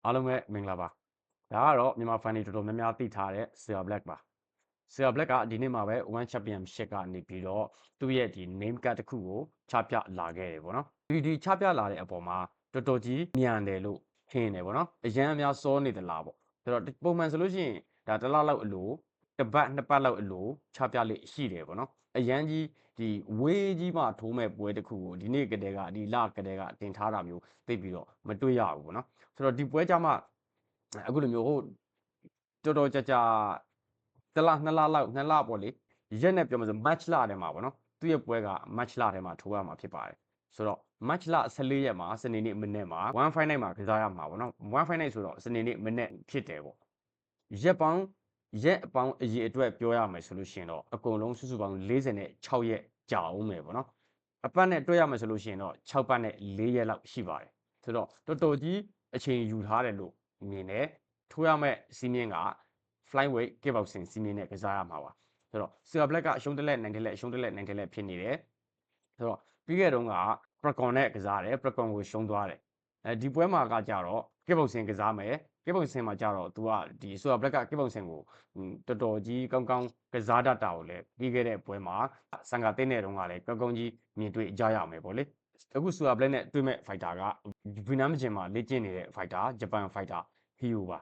အားလုံးပဲမင်္ဂလာပါဒါကတော့မြန်မာ fan တွေတော်တော်များများသိထားတဲ့ Sir Black ပါ Sir Black ကဒီနေ့မှာပဲ One Championship ကနေပြီးတော့သူ့ရဲ့ဒီ name card တစ်ခုကိုချပြလာခဲ့တယ်ပေါ့နော်ဒီချပြလာတဲ့အပေါ်မှာတော်တော်ကြီးမြန်တယ်လို့ထင်တယ်ပေါ့နော်အရန်အများစောနေသလားပေါ့ဆိုတော့ပုံမှန်ဆိုလို့ရှိရင်ဒါတစ်လလောက်အလိုတစ်ပတ်နှစ်ပတ်လောက်အလိုချပြလိရှိတယ်ပေါ့နော်အရန်ကြီးဒီဝေးကြီးမှထိုးမဲ့ပွဲတစ်ခုကိုဒီနေ့ကတည်းကဒီလကတည်းကတင်ထားတာမျိုးသိပြီးတော့မတွေ့ရဘူးပေါ့နော်ဆိုတော့ဒီပွဲကြမှာအခုလိုမျိုးဟိုတော်တော်ကြာတစ်လနှစ်လလောက်နှစ်လပေါ့လေရက်နဲ့ပြောမှဆို match လထဲမှာပေါ့နော်သူ့ရဲ့ပွဲက match လထဲမှာထိုးရမှာဖြစ်ပါတယ်ဆိုတော့ match လ14ရက်မှာစနေနေ့မနေ့မှာ1 fight night မှာကစားရမှာပေါ့နော်1 fight night ဆိုတော့စနေနေ့မနေ့ဖြစ်တယ်ပေါ့ရက်အပေါင်းအရေအတွက်ပြောရမယ်ဆိုလို့ရှိရင်တော့အကုန်လုံးစုစုပေါင်း46ရက်ကြာအောင်မယ်ပေါ့နော်အပတ်နဲ့တွက်ရမယ်ဆိုလို့ရှိရင်တော့6ပတ်နဲ့4ရက်လောက်ရှိပါတယ်ဆိုတော့တော်တော်ကြီးအချိန်ယူထားတယ်လို့မြင်တယ်ထိုးရမယ့်စီးမြင့်က flyweight kickboxing စီးမြင့်နဲ့ကစားရမှာပါဆိုတော့ Sir Black ကအရှုံးတစ်လက်နိုင်တစ်လက်အရှုံးတစ်လက်နိုင်တစ်လက်ဖြစ်နေတယ်ဆိုတော့ပြီးခဲ့တုန်းက Precon နဲ့ကစားတယ် Precon ကိုရှုံးသွားတယ်ဒီပွဲမှာကကြတော့ kickboxing ကစားမယ် kickboxing မှာကြတော့ तू ကဒီ Sir Black က kickboxing ကိုတော်တော်ကြီးကောင်းကောင်းကစားတတ်တာကိုလည်းပြီးခဲ့တဲ့ပွဲမှာဆန်ကာတင်းတဲ့တုန်းကလည်းကောင်းကောင်းကြီးမြင်တွေ့ကြရမယ်ပေါ့လေအခု Sir Black နဲ့တွေ့မဲ့ fighter ကဗီနမ်ဂျင်မှာလေ့ကျင့်နေတဲ့ fighter ဂျပန် fighter ဟီယိုပါ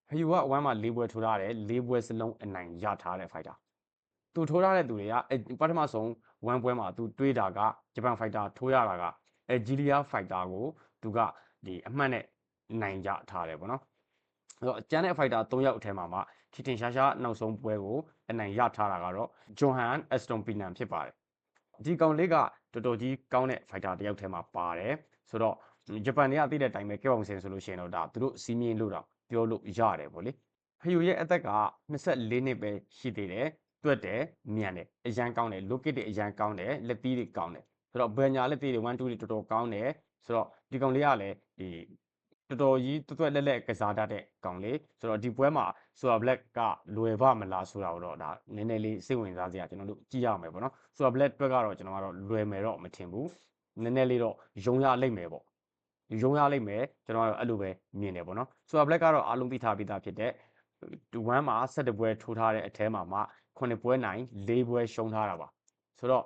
ဟီယိုက1မှာ4ပွဲထိုးထားတယ်4ပွဲစလုံးအနိုင်ရထားတဲ့ fighter သူထိုးထားတဲ့သူတွေကပထမဆုံး1ပွဲမှာသူတွေးတာကဂျပန် fighter ထိုးရတာကဂျီလီယာ fighter ကိုသူကဒီအမှတ်နဲ့နိုင်ကြထားတယ်ပေါ့နော်အဲ့တော့ကျန်တဲ့ fighter 3ယောက်အထက်မှာမှထီထင်ရှားရှားနောက်ဆုံးပွဲကိုအနိုင်ရထားတာကတော့ဂျွန်ဟန်အက်စတွန်ပီနန်ဖြစ်ပါတယ်ဒီကောင်လေးကတော်တော်ကြီးကောင်းတဲ့ fighter တယောက်ထဲမှာပါတယ်ဆိုတော့ဂျပန်တွေကသိတဲ့အတိုင်းပဲကြောက်အောင်စင်ဆိုလို့ရှိရင်တော့ဒါသူတို့စီးမြင့်လို့တော့ပြောလို့ရတယ်ပေါ့လေဟီယိုရဲ့အသက်က24နှစ်ပဲရှိသေးတယ်တွက်တယ်မြန်တယ်အရန်ကောင်းတယ် look it တွေအရန်ကောင်းတယ်လက်သီးတွေကောင်းတယ်ဆိုတော့ဘယ်ညာလက်သီးတွေ1 2တွေတော်တော်ကောင်းတယ်ဆိုတော့ဒီကောင်လေးကလည်းဒီတော်တော်ကြီးတွက်လက်ကစားတတ်တဲ့ကောင်လေးဆိုတော့ဒီပွဲမှာ Sir Black ကလွယ်ပါမလားဆိုတာတော့ဒါနည်းနည်းလေးစိတ်ဝင်စားစရာကျွန်တော်တို့ကြည့်ရမယ်ပေါ့နော် Sir Black တွက်ကတော့ကျွန်တော်ကတော့လွယ်မယ်တော့မထင်ဘူးနည်းနည်းလေးတော့ယုံရလိမ့်မယ်ပေါ့ယုံရလိမ့်မယ်ကျွန်တော်ကတော့အဲ့လိုပဲမြင်တယ်ပေါ့နော် Sir Black ကတော့အားလုံးသိထားပြီးသားဖြစ်တဲ့1မှာ17ပွဲထိုးထားတဲ့အထဲမှာ9ပွဲနိုင်4ပွဲရှုံးထားတာပါဆိုတော့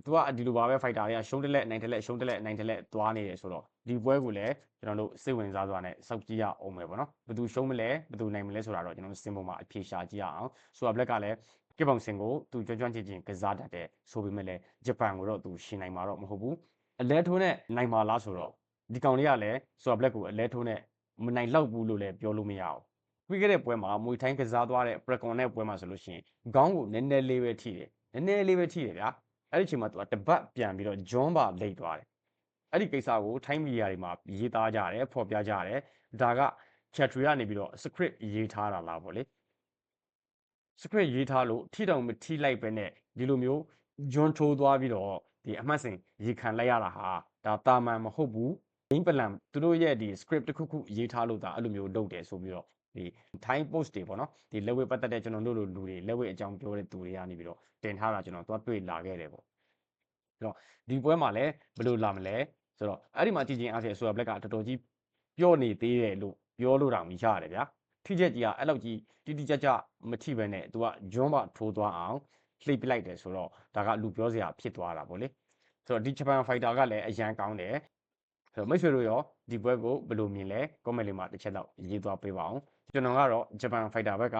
သူကဒီလိုပါပဲ fighter တွေကရှုံးတစ်လက်နိုင်တစ်လက်ရှုံးတစ်လက်နိုင်တစ်လက်သွားနေတယ်ဆိုတော့ဒီပွဲကိုလည်းကျွန်တော်တို့စိတ်ဝင်စားစွာနဲ့စောင့်ကြည့်ရအောင်မယ်ပေါ့နော်ဘယ်သူရှုံးမလဲဘယ်သူနိုင်မလဲဆိုတာတော့ကျွန်တော်တို့စင်ပေါ်မှာအဖြေရှာကြည့်ရအောင် Sir Black ကလည်းကစ်ဘောင်စင်ကိုသူကျွမ်းကျင်ကစားတတ်တယ်ဆိုပေမဲ့လည်းဂျပန်ကိုတော့သူရှင်နိုင်မှာတော့မဟုတ်ဘူးအလဲထိုးနဲ့နိုင်မှာလားဆိုတော့ဒီကောင်လေးကလည်း Sir Black ကိုအလဲထိုးနဲ့မနိုင်လောက်ဘူးလို့လည်းပြောလို့မရအောင်ပြီးခဲ့တဲ့ပွဲမှာမွေထိုင်းကစားသွားတဲ့ Precon နဲ့ပွဲမှာဆိုလို့ရှိရင်ခေါင်းကိုနည်းနည်းလေးပဲထိတယ်နည်းနည်းလေးပဲထိတယ်ဗျာအဲ့ဒီအချိန်မှာသူကတပတ်ပြန်ပြီးတော့ဂျွန်ပါလိတ်သွားတယ်အဲ့ဒီကိစ္စကိုထိုင်းမီဒီယာတွေမှာရေးသားကြတယ်ဖော်ပြကြတယ်ဒါက chatry ကနေပြီးတော့ script ရေးထားတာလားပေါ့လေ script ရေးထားလို့ထိတောင်မထိလိုက်ပဲနဲ့ဒီလိုမျိုးဂျွန်ထိုးသွားပြီးတော့ဒီအမှတ်စဉ်ရေခံလိုက်ရတာဟာဒါတာမန်မဟုတ်ဘူး game plan သူတို့ရဲ့ဒီ script တစ်ခုခုရေးထားလို့ဒါအဲ့လိုမျိုးလုပ်တယ်ဆိုပြီးတော့ဒီ time post တွေပေါ့နော်ဒီ level ပတ်သက်တဲ့ကျွန်တော်တို့လိုလူတွေ level အကြောင်းပြောတဲ့သူတွေကနေပြီးတော့တင်ထားတာကျွန်တော်သွားတွေ့လာခဲ့တယ်ပေါ့ဆိုတော့ဒီပွဲမှာလည်းဘယ်လိုလာမလဲဆိုတော့အဲ့ဒီမှာကြည့်ချင်းအားဖြင့် Sir Black ကတော်တော်ကြီးပြော့နေသေးတယ်လို့ပြောလို့တောင်ရတယ်ဗျာထိချက်ကြီးကအဲ့လောက်ကြီးတိတိကျကျမထိပဲနဲ့ तू ကဂျွန်းပါထိုးသွားအောင်လှိပ်ပလိုက်တယ်ဆိုတော့ဒါကလူပြောစရာဖြစ်သွားတာပေါ့လေဆိုတော့ဒီဂျပန် fighter ကလည်းအရန်ကောင်းတယ်ဆိုတော့မိတ်ဆွေတို့ရောဒီပွဲကိုဘယ်လိုမြင်လဲ comment လေးမှာတစ်ချက်တော့ရေးသွားပေးပါအောင်ကျွန်တော်ကတော့ဂျပန် fighter ဘက်က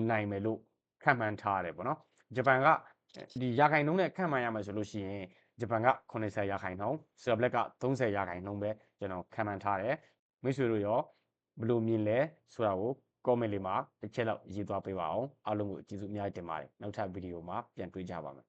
နိုင်မယ်လို့ခန့်မှန်းထားရတယ်ပေါ့နော်ဂျပန်ကဒီရာခိုင်နှုန်းနဲ့ခန့်မှန်းရမယ်ဆိုလို့ရှိရင်ဂျပန်က80ရာခိုင်နှုန်း Sir Black က30ရာခိုင်နှုန်းပဲကျွန်တော်ခန့်မှန်းထားတယ်မိတ်ဆွေတို့ရောဘယ်လိုမြင်လဲဆိုတာကို comment လေးမှာတစ်ချက်လောက်ရေးသွားပေးပါအောင်အားလုံးကိုကျေးဇူးအများကြီးတင်ပါတယ်နောက်ထပ်ဗီဒီယိုမှာပြန်တွေ့ကြပါမယ်